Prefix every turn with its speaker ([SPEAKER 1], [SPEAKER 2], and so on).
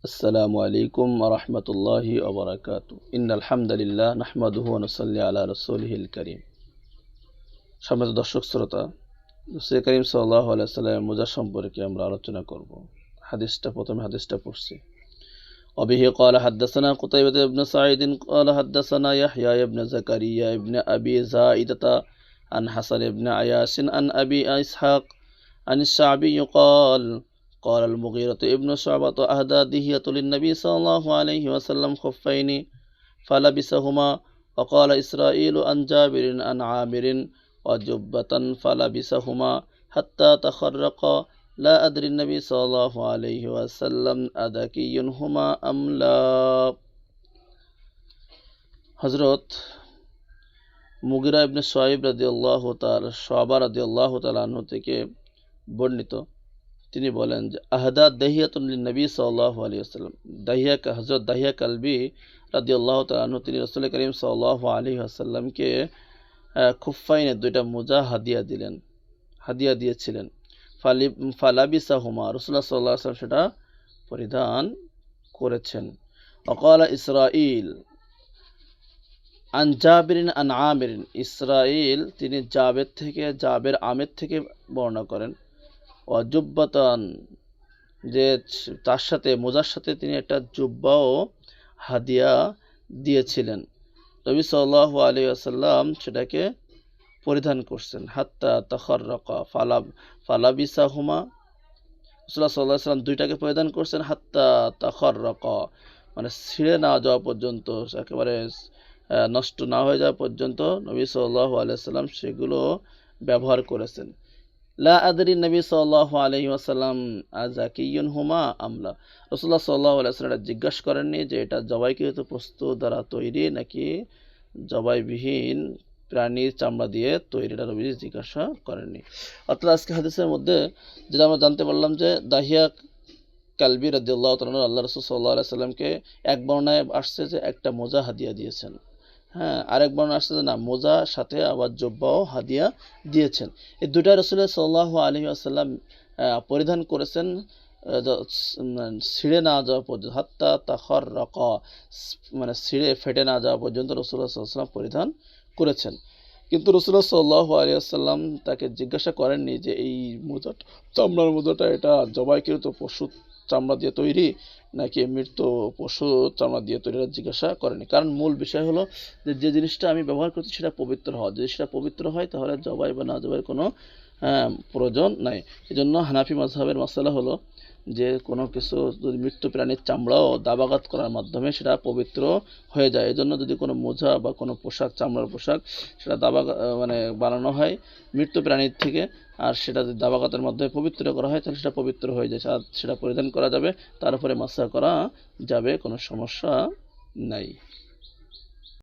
[SPEAKER 1] আসসালামু আলাইকুম ওয়া রাহমাতুল্লাহি ওয়া বারাকাতুহু। ইন্নাল হামদালিল্লাহ নাহমাদুহু ওয়া নুসাল্লি আলা রাসূলিহিল কারীম। সম্মানিত দর্শক শ্রোতা, রাসূল করিম সাল্লাল্লাহু আলাইহি ওয়াসাল্লামের মোজা সম্পর্কে আমরা আলোচনা করব। প্রথমে হাদিসটা পড়ছি। وبه قال حدثنا قتيبة بن سعيد قال حدثنا يحيى بن زكريا بن أبي زائدة عن حسن بن عياش عن أبي إسحاق عن الشعبي قال قال المغيرة ابن شعبة أهدى دهية للنبي صلى الله عليه وسلم خفين فلبسهما. وقال إسرائيل عن جابر عن عامر وجبة فلبسهما حتى تخرقا. لا أدري النبي صلى الله عليه وسلم أذكي هما أم لا. হযরত মুগিরা ইবনে শুআইব রাদিয়াল্লাহু তাআলা শুআবা রাদিয়াল্লাহু তাআলা আনহু থেকে বর্ণিত, তিনি বলেন যে আহদা দাহিয়াতুন লিন-নবী সাল্লাল্লাহু আলাইহি ওয়াসাল্লাম, হযরত দাহিয়া কালবি রাদিয়াল্লাহু তাআলা আনহু তিনি রাসূল করিম সাল্লাল্লাহু আলাইহি ওয়াসাল্লামকে খুফাইনে দুইটা মোজা হাদিয়া দিয়েছিলেন। ফালাবিসাহুমা, রাসূলুল্লাহ সাল্লাল্লাহু আলাইহি ওয়াসাল্লাম সেটা পরিধান করেছেন। ওয়াকালা ইসরাঈল আন জাবিরিন আন আমিরিন, ইসরাঈল তিনি জাবের আমের থেকে বর্ণনা করেন। ওয়াজুব্বাতান, যে তার সাথে মোজার সাথে তিনি একটা জুব্বাও হাদিয়া দিয়েছিলেন। নবী সাল্লাল্লাহু আলাইহি ওয়াসাল্লাম সেটাকে পরিধান করছেন। হাত্তা তাখাররাকা ফালাবিসাহুমা, রাসূলুল্লাহ সাল্লাল্লাহু আলাইহি ওয়াসাল্লাম দুইটাকে পরিধান করছেন। হাত্তা তাখাররাকা মানে ছিঁড়ে না যাওয়া পর্যন্ত, একেবারে নষ্ট না হয়ে যাওয়া পর্যন্ত নবী সাল্লাল্লাহু আলাইহি ওয়াসাল্লাম সেগুলো ব্যবহার করেছেন। লা আদরি নবী সাল্লাল্লাহু আলাইহি ওয়াসাল্লাম আযাকিয়ুন হুমা আমলা, রাসূলুল্লাহ সাল্লাল্লাহু আলাইহি ওয়াসাল্লাম জিজ্ঞাসা করেননি যে এটা জবাইকৃত বস্তু দ্বারা তৈরি নাকি জবাইবিহীন প্রাণীর চামড়া দিয়ে তৈরি, এটা নবী জিজ্ঞাসা করেননি। অর্থাৎ আজকে হাদিসের মধ্যে যেটা আমরা জানতে পারলাম যে দাহিয়া কালবি রাদিয়াল্লাহু তাআলা আল্লাহ রাসূল সাল্লাল্লাহু আলাইহি ওয়াসাল্লামকে এক বর্ণনায় আসছে যে একটা মোজা হাদিয়া দিয়েছেন, আরেক বর্ণনা আসছে যে না, মোজা সাথে আবার জুব্বাও হাদিয়া দিয়েছেন। এই দুটা রাসূল সাল্লাল্লাহু আলাইহি ওয়াসাল্লাম পরিধান করেছেন ছিঁড়ে না যাওয়া পর্যন্ত, হাত্তা তাখাররাকা মানে ছিঁড়ে ফেটে না যাওয়া পর্যন্ত রাসূলুল্লাহ সাল্লাল্লাহু আলাইহি ওয়াসাল্লাম পরিধান করেছেন। কিন্তু রাসূলুল্লাহ সাল্লাল্লাহু আলাইহি ওয়াসাল্লাম তাকে জিজ্ঞাসা করেননি যে এই মোজাটা, চামড়ার মোজাটা এটা জবাইকৃত পশু চামড়া দিয়ে তৈরি নাকি মৃত পশু চামড়া দিয়ে তৈরি, জিজ্ঞাসা করেনি। কারণ মূল বিষয় হলো যে জিনিসটা আমি ব্যবহার করছি সেটা পবিত্র হওয়া। যদি সেটা পবিত্র হয় তাহলে জবাই বা না জবাইয়ের কোনো প্রয়োজন নাই। এই জন্য হানাফি মাযহাবের মাসালা হলো যে কোনো কিছু যদি মৃত্যু প্রাণীর চামড়াও দাবাগাত করার মাধ্যমে সেটা পবিত্র হয়ে যায়। এই জন্য যদি কোনো মোজা বা কোনো পোশাক, চামড়ার পোশাক, সেটা বানানো হয় মৃত্যু প্রাণীর থেকে, আর সেটা যদি দাবাগাতের মাধ্যমে পবিত্র করা হয় তাহলে সেটা পবিত্র হয়ে যায়, আর সেটা পরিধান করা যাবে, তার উপরে মাসা করা যাবে, কোনো সমস্যা নাই।